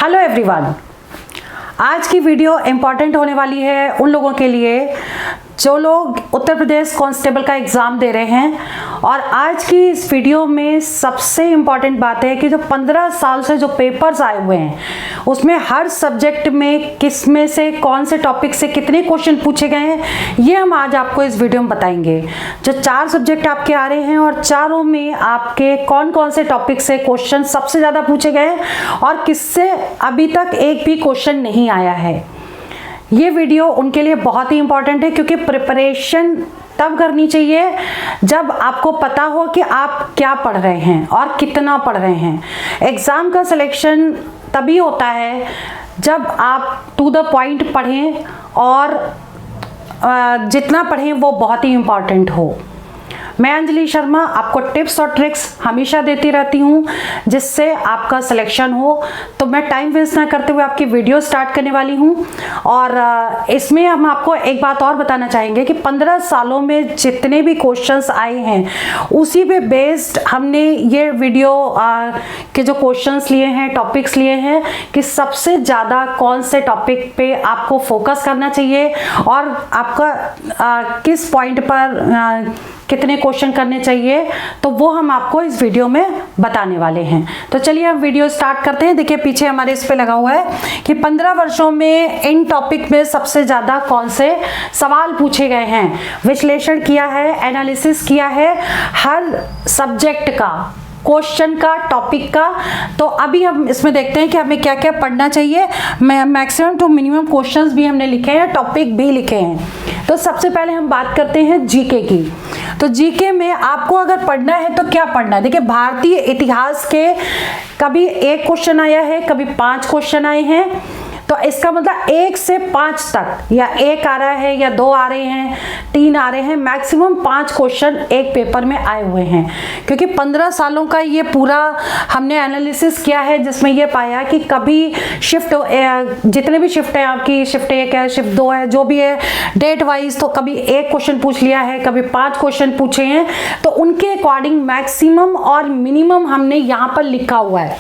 Hello everyone, आज की video important होने वाली है उन लोगों के लिए जो लोग उत्तर प्रदेश कांस्टेबल का एग्ज़ाम दे रहे हैं। और आज की इस वीडियो में सबसे इम्पॉर्टेंट बात है कि जो 15 साल से जो पेपर्स आए हुए हैं उसमें हर सब्जेक्ट में किस में से कौन से टॉपिक से कितने क्वेश्चन पूछे गए हैं, ये हम आज आपको इस वीडियो में बताएंगे। जो 4 सब्जेक्ट आपके आ रहे हैं और चारों में आपके कौन कौन से टॉपिक से क्वेश्चन सबसे ज़्यादा पूछे गए हैं और किससे अभी तक एक भी क्वेश्चन नहीं आया है। ये वीडियो उनके लिए बहुत ही इंपॉर्टेंट है क्योंकि प्रिपरेशन तब करनी चाहिए जब आपको पता हो कि आप क्या पढ़ रहे हैं और कितना पढ़ रहे हैं। एग्ज़ाम का सिलेक्शन तभी होता है जब आप टू द पॉइंट पढ़ें और जितना पढ़ें वो बहुत ही इम्पॉर्टेंट हो। मैं अंजलि शर्मा आपको टिप्स और ट्रिक्स हमेशा देती रहती हूँ जिससे आपका सिलेक्शन हो। तो मैं टाइम वेस्ट ना करते हुए आपकी वीडियो स्टार्ट करने वाली हूँ। और इसमें हम आपको एक बात और बताना चाहेंगे कि 15 सालों में जितने भी क्वेश्चंस आए हैं उसी पे बेस्ड हमने ये वीडियो के जो क्वेश्चंस लिए हैं, टॉपिक्स लिए हैं कि सबसे ज़्यादा कौन से टॉपिक पे आपको फोकस करना चाहिए और आपका किस पॉइंट पर कितने क्वेश्चन करने चाहिए, तो वो हम आपको इस वीडियो में बताने वाले हैं। तो चलिए हम वीडियो स्टार्ट करते हैं। देखिए पीछे हमारे इस पे लगा हुआ है कि 15 वर्षों में इन टॉपिक में सबसे ज़्यादा कौन से सवाल पूछे गए हैं। विश्लेषण किया है, एनालिसिस किया है हर सब्जेक्ट का, क्वेश्चन का, टॉपिक का। तो अभी हम इसमें देखते हैं कि हमें क्या क्या पढ़ना चाहिए। मैक्सिमम टू मिनिमम क्वेश्चंस भी हमने लिखे हैं, टॉपिक भी लिखे हैं। तो सबसे पहले हम बात करते हैं जीके की। तो जीके में आपको अगर पढ़ना है तो क्या पढ़ना है। देखिए भारतीय इतिहास के कभी एक क्वेश्चन आया है, कभी 5 क्वेश्चन आए हैं। तो इसका मतलब 1 से 5 तक, या 1 आ रहा है या 2 आ रहे हैं, 3 आ रहे हैं, मैक्सिमम 5 क्वेश्चन एक पेपर में आए हुए हैं। क्योंकि 15 सालों का ये पूरा हमने एनालिसिस किया है जिसमें ये पाया कि कभी शिफ्ट, जितने भी शिफ्ट है आपकी, शिफ्ट 1 है, शिफ्ट 2 है, जो भी है डेट वाइज, तो कभी 1 क्वेश्चन पूछ लिया है, कभी 5 क्वेश्चन पूछे हैं। तो उनके अकॉर्डिंग मैक्सिमम और मिनिमम हमने यहाँ पर लिखा हुआ है।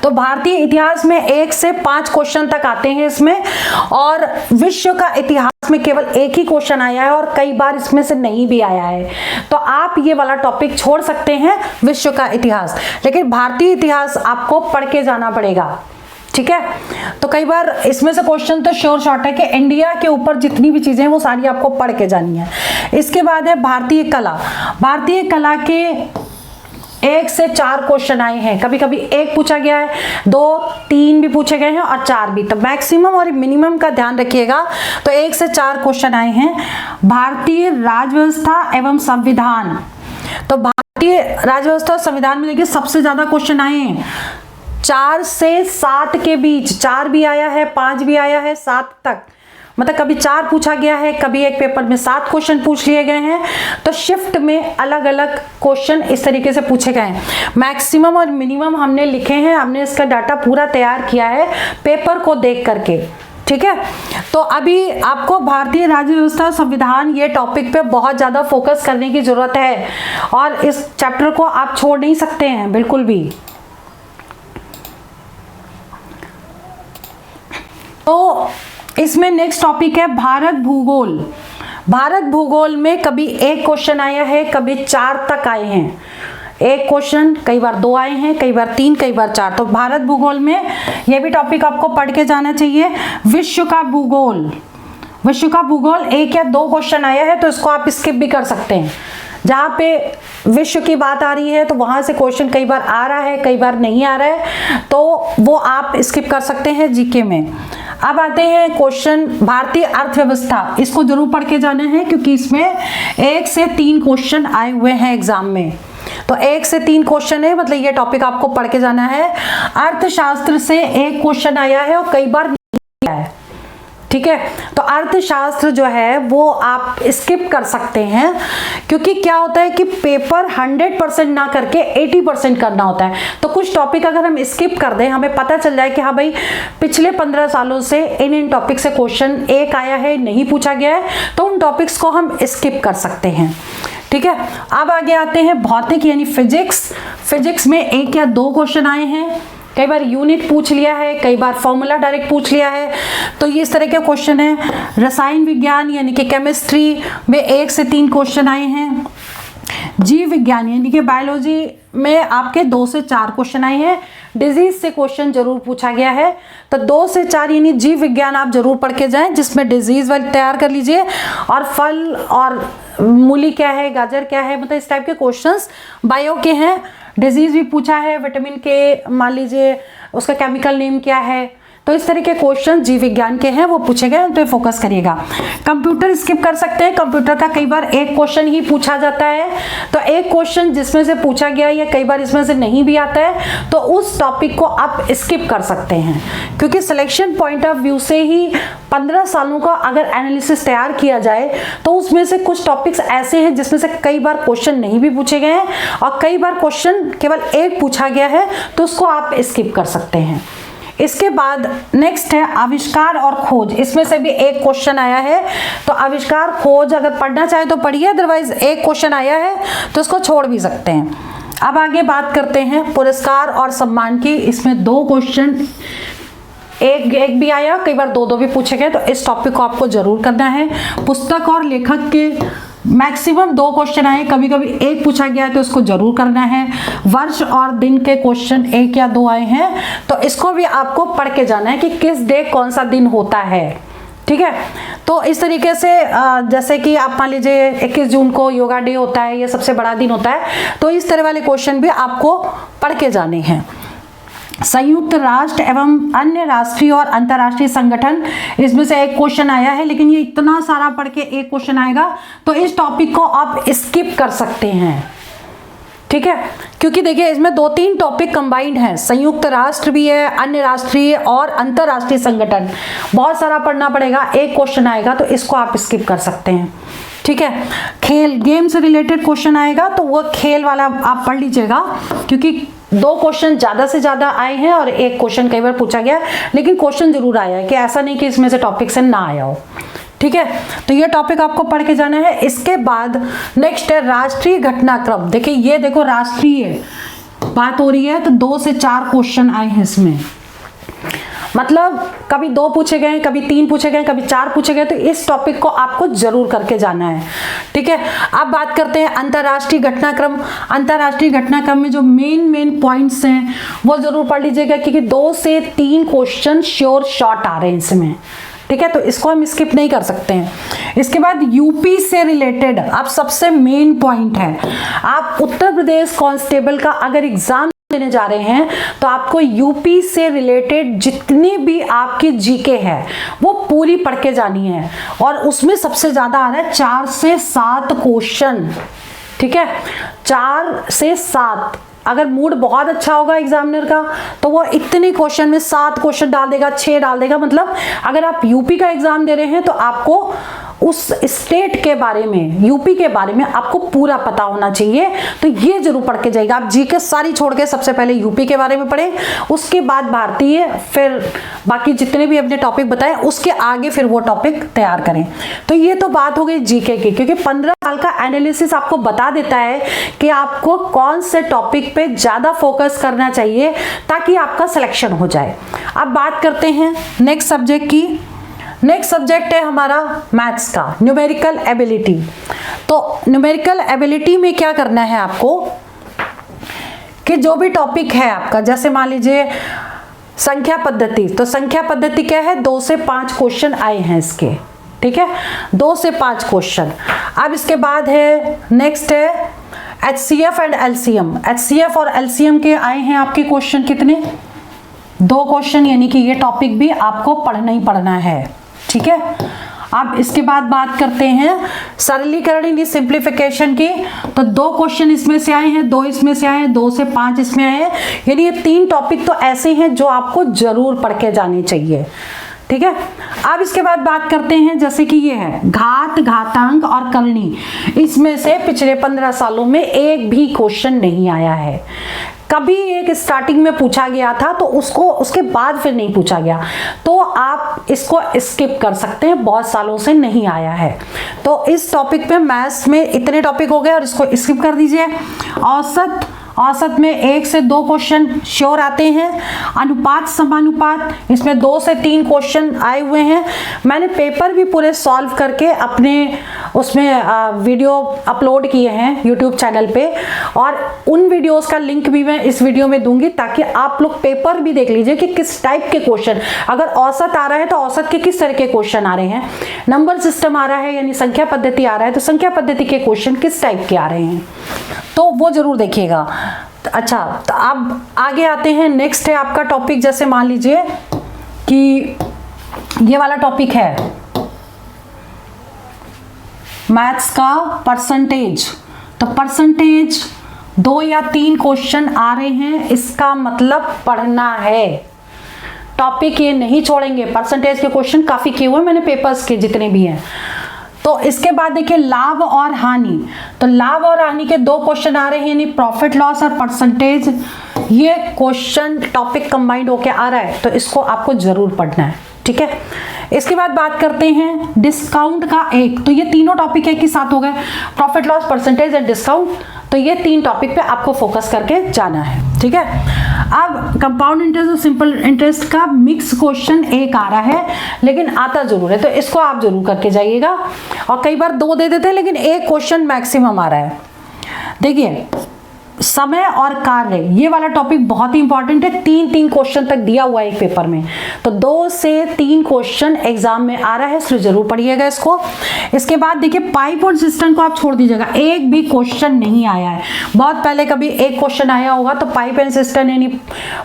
तो भारतीय इतिहास में 1 से 5 क्वेश्चन तक आते हैं इसमें, और विश्व का इतिहास में केवल 1 ही क्वेश्चन आया है और कई बार इसमें से नहीं भी आया है। तो आप ये वाला टॉपिक छोड़ सकते हैं, विश्व का इतिहास, लेकिन भारतीय इतिहास आपको पढ़ के जाना पड़ेगा। ठीक है, तो कई बार इसमें से क्वेश्चन तो श्योर शॉर्ट है कि इंडिया के ऊपर जितनी भी चीजें हैं वो सारी आपको पढ़ के जानी है। इसके बाद है भारतीय कला। भारतीय कला के 1 से 4 क्वेश्चन आए हैं, कभी कभी 1 पूछा गया है, 2, 3 भी पूछे गए हैं और 4 भी। तो मैक्सिमम और मिनिमम का ध्यान रखिएगा। तो 1 से 4 क्वेश्चन आए हैं। भारतीय राज्य व्यवस्था एवं संविधान। तो भारतीय राज्य व्यवस्था और संविधान में देखिए सबसे ज्यादा क्वेश्चन आए हैं 4 से 7 के बीच। 4 भी आया है, 5 भी आया है, 7 तक, मतलब कभी 4 पूछा गया है, कभी एक पेपर में 7 क्वेश्चन पूछ लिए गए हैं। तो शिफ्ट में अलग अलग क्वेश्चन इस तरीके से पूछे गए हैं। मैक्सिमम और मिनिमम हमने लिखे हैं, हमने इसका डाटा पूरा तैयार किया है पेपर को देख करके। ठीक है, तो अभी आपको भारतीय राज्य व्यवस्था संविधान ये टॉपिक पे बहुत ज़्यादा फोकस करने की ज़रूरत है और इस चैप्टर को आप छोड़ नहीं सकते हैं बिल्कुल भी। तो इसमें नेक्स्ट टॉपिक है भारत भूगोल। भारत भूगोल में कभी 1 क्वेश्चन आया है, कभी 4 तक आए हैं। 1 क्वेश्चन, कई बार 2 आए हैं, कई बार 3, कई बार 4। तो भारत भूगोल में यह भी टॉपिक आपको पढ़ के जाना चाहिए। विश्व का भूगोल। विश्व का भूगोल 1 या 2 क्वेश्चन आया है तो इसको आप स्किप भी कर सकते हैं। जहाँ पे विश्व की बात आ रही है तो वहाँ से क्वेश्चन कई बार आ रहा है, कई बार नहीं आ रहा है, तो वो आप स्किप कर सकते हैं जीके में। अब आते हैं क्वेश्चन भारतीय अर्थव्यवस्था। इसको जरूर पढ़ के जाना है क्योंकि इसमें 1 से 3 क्वेश्चन आए हुए हैं एग्जाम में। तो 1 से 3 क्वेश्चन है, मतलब ये टॉपिक आपको पढ़ के जाना है। अर्थशास्त्र से 1 क्वेश्चन आया है और कई बार नहीं आया है। ठीक है, तो अर्थशास्त्र जो है वो आप स्किप कर सकते हैं क्योंकि क्या होता है कि पेपर 100% ना करके 80% करना होता है। तो कुछ टॉपिक अगर हम स्किप कर दें, हमें पता चल जाए कि हाँ भाई पिछले 15 सालों से इन टॉपिक से क्वेश्चन 1 आया है, नहीं पूछा गया है, तो उन टॉपिक्स को हम स्किप कर सकते हैं। ठीक है, अब आगे आते हैं भौतिक यानी फिजिक्स। फिजिक्स में 1 या 2 क्वेश्चन आए हैं, कई बार यूनिट पूछ लिया है, कई बार फॉर्मूला डायरेक्ट पूछ लिया है। तो ये इस तरह के क्वेश्चन है। रसायन विज्ञान यानी कि केमिस्ट्री में 1 से 3 क्वेश्चन आए हैं। जीव विज्ञान यानी कि बायोलॉजी में आपके 2 से 4 क्वेश्चन आए हैं। डिजीज से क्वेश्चन जरूर पूछा गया है, तो 2 से 4 यानी जीव विज्ञान आप जरूर पढ़ के जाएं, जिसमें डिजीज वाली तैयार कर लीजिए। और फल और मूली क्या है, गाजर क्या है, मतलब इस टाइप के क्वेश्चंस बायो के हैं। डिजीज भी पूछा है, विटामिन के मान लीजिए उसका केमिकल नेम क्या है। तो इस तरह के क्वेश्चन जीव विज्ञान के हैं, वो पूछे गए, उन पे फोकस करिएगा। कंप्यूटर स्किप कर सकते हैं, कंप्यूटर का कई बार एक क्वेश्चन ही पूछा जाता है, तो एक क्वेश्चन जिसमें से पूछा गया या कई बार इसमें से नहीं भी आता है, तो उस टॉपिक को आप स्किप कर सकते हैं, क्योंकि सिलेक्शन पॉइंट ऑफ व्यू से ही 15 सालों का अगर एनालिसिस तैयार किया जाए तो उसमें से कुछ टॉपिक्स ऐसे हैं जिसमें से कई बार क्वेश्चन नहीं भी पूछे गए हैं और कई बार क्वेश्चन केवल एक पूछा गया है, तो उसको आप स्किप कर सकते हैं। इसके बाद नेक्स्ट है आविष्कार और खोज। इसमें से भी एक क्वेश्चन आया है, तो आविष्कार खोज अगर पढ़ना चाहे तो पढ़िए, अदरवाइज एक क्वेश्चन आया है तो उसको छोड़ भी सकते हैं। अब आगे बात करते हैं पुरस्कार और सम्मान की। इसमें 2 क्वेश्चन, एक भी आया, कई बार 2 भी पूछे गए, तो इस टॉपिक को आपको जरूर करना है। पुस्तक और लेखक के मैक्सिमम 2 क्वेश्चन आए, कभी कभी एक पूछा गया है तो इसको जरूर करना है। वर्ष और दिन के क्वेश्चन 1 या 2 आए हैं, तो इसको भी आपको पढ़ के जाना है कि किस डे कौन सा दिन होता है, ठीक है। तो इस तरीके से जैसे कि आप मान लीजिए 21 जून को योगा डे होता है, ये सबसे बड़ा दिन होता है, तो इस तरह वाले क्वेश्चन भी आपको पढ़ के जाने हैं। संयुक्त राष्ट्र एवं अन्य राष्ट्रीय और अंतर्राष्ट्रीय संगठन, इसमें से एक क्वेश्चन आया है, लेकिन ये इतना सारा पढ़ के एक क्वेश्चन आएगा, तो इस टॉपिक को आप स्किप कर सकते हैं, ठीक है। क्योंकि देखिए इसमें 2-3 टॉपिक कंबाइंड हैं, संयुक्त राष्ट्र भी है, अन्य राष्ट्रीय और अंतर्राष्ट्रीय संगठन, बहुत सारा पढ़ना पड़ेगा, एक क्वेश्चन आएगा, तो इसको आप स्किप कर सकते हैं, ठीक है। खेल, गेम से रिलेटेड क्वेश्चन आएगा, तो वो खेल वाला आप पढ़ लीजिएगा, क्योंकि 2 क्वेश्चन ज्यादा से ज्यादा आए हैं और एक क्वेश्चन कई बार पूछा गया, लेकिन क्वेश्चन जरूर आया है, कि ऐसा नहीं कि इसमें से टॉपिक से ना आया हो, ठीक है। तो ये टॉपिक आपको पढ़ के जाना है। इसके बाद नेक्स्ट है राष्ट्रीय घटनाक्रम। देखिए ये देखो राष्ट्रीय बात हो रही है, तो 2 से 4 क्वेश्चन आए हैं इसमें, मतलब कभी 2 पूछे गए, कभी 3 पूछे गए, कभी 4 पूछे गए, तो इस टॉपिक को आपको जरूर करके जाना है, ठीक है। अब बात करते हैं अंतर्राष्ट्रीय घटनाक्रम। अंतर्राष्ट्रीय घटनाक्रम में जो मेन पॉइंट्स हैं वो जरूर पढ़ लीजिएगा, क्योंकि 2 से 3 क्वेश्चन श्योर शॉर्ट आ रहे हैं इसमें, ठीक है, तो इसको हम स्किप नहीं कर सकते हैं। इसके बाद यूपी से रिलेटेड अब सबसे मेन पॉइंट है, आप उत्तर प्रदेश कांस्टेबल का अगर एग्जाम देने जा रहे हैं, तो आपको यूपी से रिलेटेड जितनी भी आपकी जीके है वो पूरी पढ़ के जानी है, और उसमें सबसे ज्यादा आ रहा है 4 से 7 क्वेश्चन, ठीक है, 4 से 7। अगर मूड बहुत अच्छा होगा एग्जामिनर का, तो वो इतने क्वेश्चन में 7 क्वेश्चन डाल देगा, 6 डाल देगा। मतलब अगर आप यूपी का एग्जाम दे रहे हैं, तो आपको उस स्टेट के बारे में, यूपी के बारे में आपको पूरा पता होना चाहिए, तो ये जरूर पढ़ के जाएगा। आप जीके सारी छोड़ के सबसे पहले यूपी के बारे में पढ़ें, उसके बाद भारतीय, फिर बाकी जितने भी अपने टॉपिक बताए उसके आगे फिर वो टॉपिक तैयार करें। तो ये तो बात हो गई जीके की, क्योंकि 15 साल का एनालिसिस आपको बता देता है कि आपको कौन से टॉपिक पे ज्यादा फोकस करना चाहिए ताकि आपका सिलेक्शन हो जाए। अब बात करते हैं नेक्स्ट सब्जेक्ट की। नेक्स्ट सब्जेक्ट है हमारा मैथ्स का, न्यूमेरिकल एबिलिटी। तो न्यूमेरिकल एबिलिटी में क्या करना है आपको, कि जो भी टॉपिक है आपका, जैसे मान लीजिए संख्या पद्धति, तो संख्या पद्धति क्या है, 2 से 5 क्वेश्चन आए हैं इसके, ठीक है, 2 से 5 क्वेश्चन। अब इसके बाद है नेक्स्ट है HCF एंड LCM। HCF और LCM के आए हैं आपके क्वेश्चन कितने, 2 क्वेश्चन, यानी कि ये टॉपिक भी आपको पढ़ना ही पढ़ना है, ठीक है। अब इसके बाद बात करते हैं सरलीकरण यानी सिंप्लीफिकेशन की। तो 2 क्वेश्चन इसमें से आए हैं, 2 इसमें से आए हैं, 2 से 5 इसमें आए हैं, यानी ये 3 टॉपिक तो ऐसे हैं जो आपको जरूर पढ़ के जाने चाहिए, ठीक है। अब इसके बाद बात करते हैं, जैसे कि ये है घात, घातांक और करनी। इसमें से पिछले 15 सालों में एक भी क्वेश्चन नहीं आया है। कभी एक स्टार्टिंग में पूछा गया था, तो उसको उसके बाद फिर नहीं पूछा गया, तो आप इसको स्किप कर सकते हैं, बहुत सालों से नहीं आया है। तो इस टॉपिक पे मैथ्स में इतने टॉपिक हो गए और इसको स्किप कर दीजिए। औसत औसत में 1 से 2 क्वेश्चन श्योर आते हैं। अनुपात समानुपात, इसमें 2 से 3 क्वेश्चन आए हुए हैं। मैंने पेपर भी पूरे सॉल्व करके अपने उसमें वीडियो अपलोड किए हैं यूट्यूब चैनल पे, और उन वीडियोस का लिंक भी मैं इस वीडियो में दूंगी ताकि आप लोग पेपर भी देख लीजिए कि किस टाइप के क्वेश्चन, अगर औसत आ रहा है तो औसत के किस तरह के क्वेश्चन आ रहे हैं, नंबर सिस्टम आ रहा है यानी संख्या पद्धति आ रहा है तो संख्या पद्धति के क्वेश्चन किस टाइप के आ रहे हैं, तो वो जरूर देखिएगा। अच्छा, तो अब आगे आते हैं। नेक्स्ट है आपका टॉपिक, जैसे मान लीजिए कि ये वाला टॉपिक है मैथ्स का परसेंटेज। तो परसेंटेज 2 या 3 क्वेश्चन आ रहे हैं, इसका मतलब पढ़ना है। टॉपिक ये नहीं छोड़ेंगे, परसेंटेज के क्वेश्चन काफी किए हुए मैंने पेपर्स के जितने भी हैं। तो इसके बाद देखिए लाभ और हानि। तो लाभ और हानि के 2 क्वेश्चन आ रहे हैं, यानी प्रॉफिट लॉस और परसेंटेज। ये क्वेश्चन टॉपिक कंबाइंड होके आ रहा है तो इसको आपको जरूर पढ़ना है, ठीक है। इसके बाद बात करते हैं डिस्काउंट का एक। तो ये तीनों टॉपिक एक ही साथ हो गए, profit loss, percentage and discount. तो ये 3 टॉपिक पे आपको फोकस करके जाना है, ठीक है। अब कंपाउंड इंटरेस्ट और सिंपल इंटरेस्ट का मिक्स क्वेश्चन एक आ रहा है, लेकिन आता जरूर है, तो इसको आप जरूर करके जाइएगा। और कई बार 2 दे देते हैं लेकिन एक क्वेश्चन मैक्सिमम आ रहा है। देखिए समय और कार्य, ये वाला टॉपिक बहुत ही इंपॉर्टेंट है, 3 क्वेश्चन तक दिया हुआ है एक पेपर में। तो 2 से 3 क्वेश्चन एग्जाम में आ रहा है, इसलिए जरूर पढ़िएगा इसको। इसके बाद देखिए पाइप और सिस्टम को आप छोड़ दीजिएगा, एक भी क्वेश्चन नहीं आया है। बहुत पहले कभी एक क्वेश्चन आया होगा, तो पाइप एंड सिस्टम यानी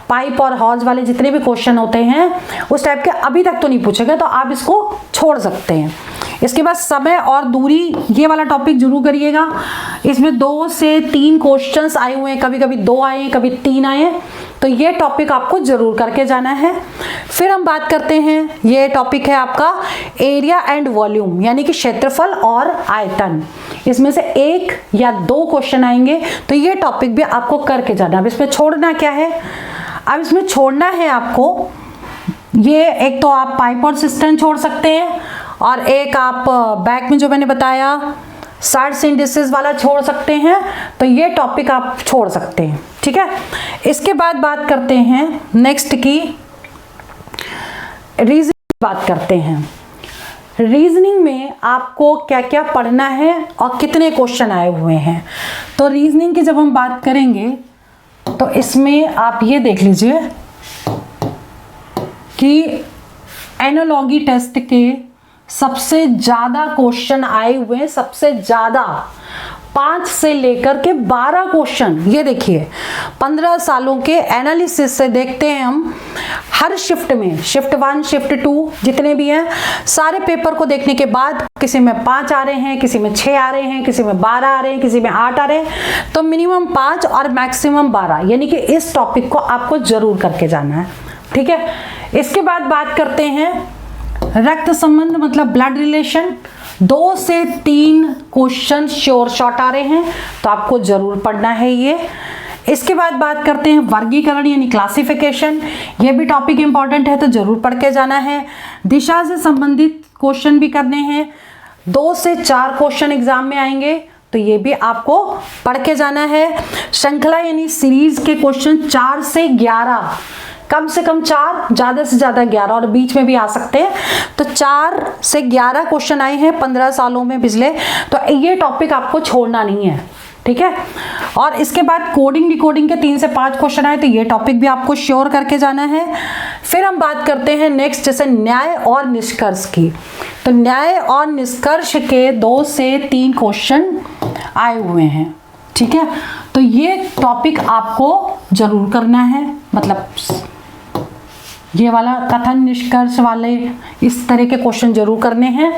पाइप और हॉज वाले जितने भी क्वेश्चन होते हैं उस टाइप के अभी तक तो नहीं पूछे गए, तो आप इसको छोड़ सकते हैं। इसके बाद समय और दूरी, ये वाला टॉपिक जरूर करिएगा। इसमें 2 से 3 क्वेश्चंस आए हुए हैं, कभी कभी 2 आए हैं, कभी 3 आए हैं, तो ये टॉपिक आपको जरूर करके जाना है। फिर हम बात करते हैं, ये टॉपिक है आपका एरिया एंड वॉल्यूम, यानी कि क्षेत्रफल और आयतन। इसमें से 1 या 2 क्वेश्चन आएंगे, तो ये टॉपिक भी आपको करके जाना है। अब इसमें छोड़ना क्या है, अब इसमें छोड़ना है आपको, ये एक तो आप पाइप और सिस्टम छोड़ सकते हैं, और एक आप बैक में जो मैंने बताया साइड्स इंडिसेस वाला छोड़ सकते हैं, तो ये टॉपिक आप छोड़ सकते हैं, ठीक है। इसके बाद बात करते हैं नेक्स्ट की रीजनिंग बात करते हैं। रीजनिंग में आपको क्या क्या पढ़ना है और कितने क्वेश्चन आए हुए हैं। तो रीजनिंग की जब हम बात करेंगे तो इसमें आप ये देख लीजिए कि एनालॉजी टेस्ट के सबसे ज्यादा क्वेश्चन आए हुए हैं, सबसे ज्यादा 5 से लेकर के 12 क्वेश्चन। ये देखिए 15 सालों के एनालिसिस से देखते हैं हम, हर शिफ्ट में, शिफ्ट 1 शिफ्ट 2 जितने भी हैं, सारे पेपर को देखने के बाद किसी में 5 आ रहे हैं, किसी में 6 आ रहे हैं, किसी में 12 आ रहे हैं, किसी में 8 आ रहे हैं, तो मिनिमम 5 और मैक्सिमम 12, यानी कि इस टॉपिक को आपको जरूर करके जाना है, ठीक है। इसके बाद बात करते हैं रक्त संबंध, मतलब ब्लड रिलेशन। 2 से 3 क्वेश्चन श्योर शॉर्ट आ रहे हैं, तो आपको जरूर पढ़ना है ये। इसके बाद बात करते हैं वर्गीकरण यानी क्लासिफिकेशन, ये भी टॉपिक इंपॉर्टेंट है, तो जरूर पढ़ के जाना है। दिशा से संबंधित क्वेश्चन भी करने हैं, 2 से 4 क्वेश्चन एग्जाम में आएंगे, तो ये भी आपको पढ़ के जाना है। श्रृंखला यानी सीरीज के क्वेश्चन 4 से 11, कम से कम 4, ज्यादा से ज्यादा 11, और बीच में भी आ सकते हैं। तो 4 से 11 क्वेश्चन आए हैं 15 सालों में पिछले, तो ये टॉपिक आपको छोड़ना नहीं है, ठीक है। और इसके बाद कोडिंग डिकोडिंग के 3 से 5 क्वेश्चन आए, तो ये टॉपिक भी आपको श्योर करके जाना है। फिर हम बात करते हैं नेक्स्ट, जैसे न्याय और निष्कर्ष की। तो न्याय और निष्कर्ष के 2 से 3 क्वेश्चन आए हुए हैं, ठीक है। तो ये टॉपिक आपको जरूर करना है, मतलब ये वाला कथन निष्कर्ष वाले इस तरह के क्वेश्चन जरूर करने हैं।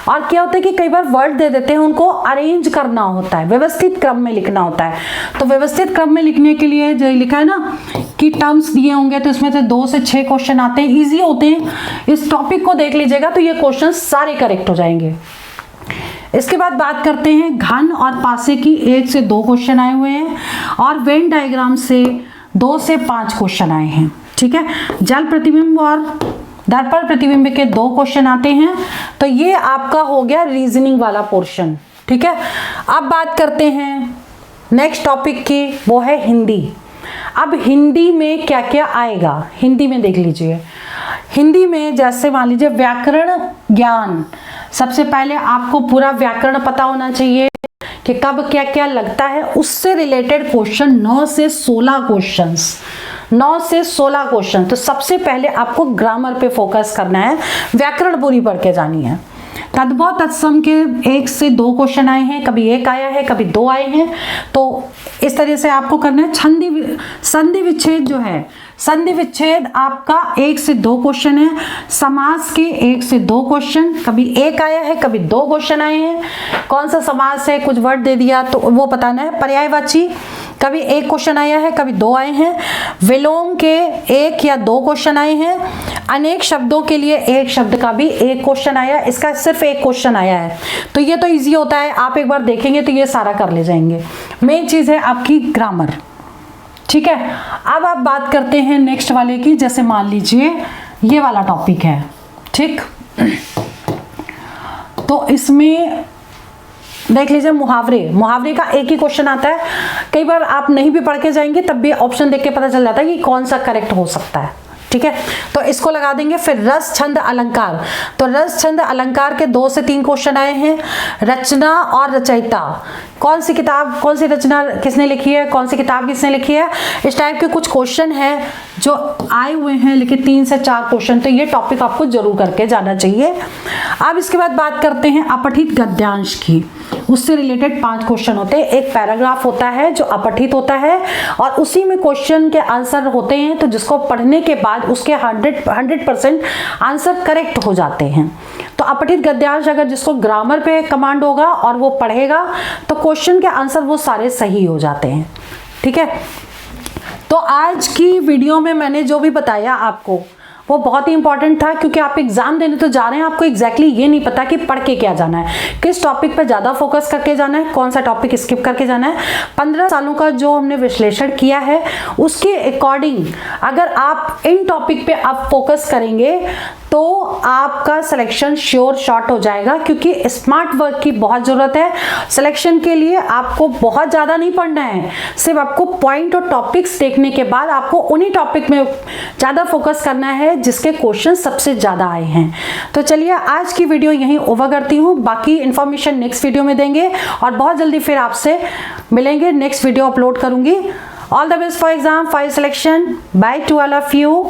और क्या होता है कि कई बार वर्ड दे देते हैं, उनको अरेंज करना होता है, व्यवस्थित क्रम में लिखना होता है। तो व्यवस्थित क्रम में लिखने के लिए जो लिखा है ना कि टर्म्स दिए होंगे, तो इसमें से 2 से 6 क्वेश्चन आते हैं, इजी होते हैं। इस टॉपिक को देख लीजिएगा तो ये क्वेश्चन सारे करेक्ट हो जाएंगे। इसके बाद बात करते हैं घन और पासे की, 1 से 2 क्वेश्चन आए हुए हैं, और वेन डायग्राम से 2 से 5 क्वेश्चन आए हैं, ठीक है। जल प्रतिबिंब और दर्पण प्रतिबिंब के 2 क्वेश्चन आते हैं, तो ये आपका हो गया रीजनिंग वाला पोर्शन, ठीक है। अब बात करते हैं नेक्स्ट टॉपिक की वो है हिंदी। अब हिंदी में क्या क्या आएगा, हिंदी में देख लीजिए। हिंदी में जैसे मान लीजिए व्याकरण ज्ञान, सबसे पहले आपको पूरा व्याकरण पता होना चाहिए कि कब क्या क्या लगता है, उससे रिलेटेड क्वेश्चन 9 से 16 क्वेश्चंस, 9 से 16 क्वेश्चन। तो सबसे पहले आपको ग्रामर पे फोकस करना है, व्याकरण पूरी पढ़ के जानी है। तद्भव तत्सम के 1 से 2 क्वेश्चन आए हैं, कभी 1 आया है कभी 2 आए हैं, तो इस तरह से आपको करना है। संधि विच्छेद जो है, संधि विच्छेद आपका 1 से 2 क्वेश्चन है। समास के 1 से 2 क्वेश्चन, कभी 1 आया है कभी 2 क्वेश्चन आए हैं। कौन सा समास है, कुछ वर्ड दे दिया तो वो बताना है। पर्यायवाची कभी 1 क्वेश्चन आया है कभी 2 आए हैं। विलोम के 1 या 2 क्वेश्चन आए हैं। अनेक शब्दों के लिए एक शब्द का भी 1 क्वेश्चन आया, इसका सिर्फ 1 क्वेश्चन आया है, तो ये तो इजी होता है, आप एक बार देखेंगे तो ये सारा कर ले जाएंगे। मेन चीज है आपकी ग्रामर, ठीक है। अब आप बात करते हैं नेक्स्ट वाले की, जैसे मान लीजिए ये वाला टॉपिक है, ठीक। तो इसमें देख लीजिए मुहावरे, मुहावरे का एक ही क्वेश्चन आता है। कई बार आप नहीं भी पढ़ के जाएंगे तब भी ऑप्शन देख के पता चल जाता है कि कौन सा करेक्ट हो सकता है, ठीक है। तो इसको लगा देंगे। फिर रस छंद अलंकार, तो रस छंद अलंकार के 2 से 3 क्वेश्चन आए हैं। रचना और रचयिता, कौन सी किताब, कौन सी रचना किसने लिखी है, कौन सी किताब किसने लिखी है, इस टाइप के कुछ क्वेश्चन हैं जो आए हुए हैं, लेकिन 3 से 4 क्वेश्चन, तो ये टॉपिक आपको जरूर करके जाना चाहिए। अब इसके बाद बात करते हैं अपठित गद्यांश की, उससे रिलेटेड 5 क्वेश्चन होते हैं। एक पैराग्राफ होता है जो अपठित होता है और उसी में क्वेश्चन के आंसर होते हैं, तो जिसको पढ़ने के बाद उसके 100% आंसर करेक्ट हो जाते हैं। तो अपठित गद्यांश अगर जिसको ग्रामर पे कमांड होगा और वो पढ़ेगा तो क्वेश्चन के आंसर वो सारे सही हो जाते हैं, ठीक है। तो आज की वीडियो में मैंने जो भी बताया आपको वो बहुत ही इंपॉर्टेंट था, क्योंकि आप एग्जाम देने तो जा रहे हैं, आपको एग्जैक्टली ये नहीं पता कि पढ़ के क्या जाना है, किस टॉपिक पर ज़्यादा फोकस करके जाना है, कौन सा टॉपिक स्किप करके जाना है। 15 सालों का जो हमने विश्लेषण किया है उसके अकॉर्डिंग अगर आप इन टॉपिक पे आप फोकस करेंगे तो आपका सिलेक्शन श्योर शॉट हो जाएगा, क्योंकि स्मार्ट वर्क की बहुत ज़रूरत है। सिलेक्शन के लिए आपको बहुत ज़्यादा नहीं पढ़ना है, सिर्फ आपको पॉइंट और टॉपिक्स देखने के बाद आपको उन्हीं टॉपिक में ज़्यादा फोकस करना है जिसके क्वेश्चन सबसे ज़्यादा आए हैं। तो चलिए आज की वीडियो यहीं ओवर करती हूँ, बाकी इन्फॉर्मेशन नेक्स्ट वीडियो में देंगे और बहुत जल्दी फिर आपसे मिलेंगे, नेक्स्ट वीडियो अपलोड करूँगी। All the best for exam, for selection, by two all of you.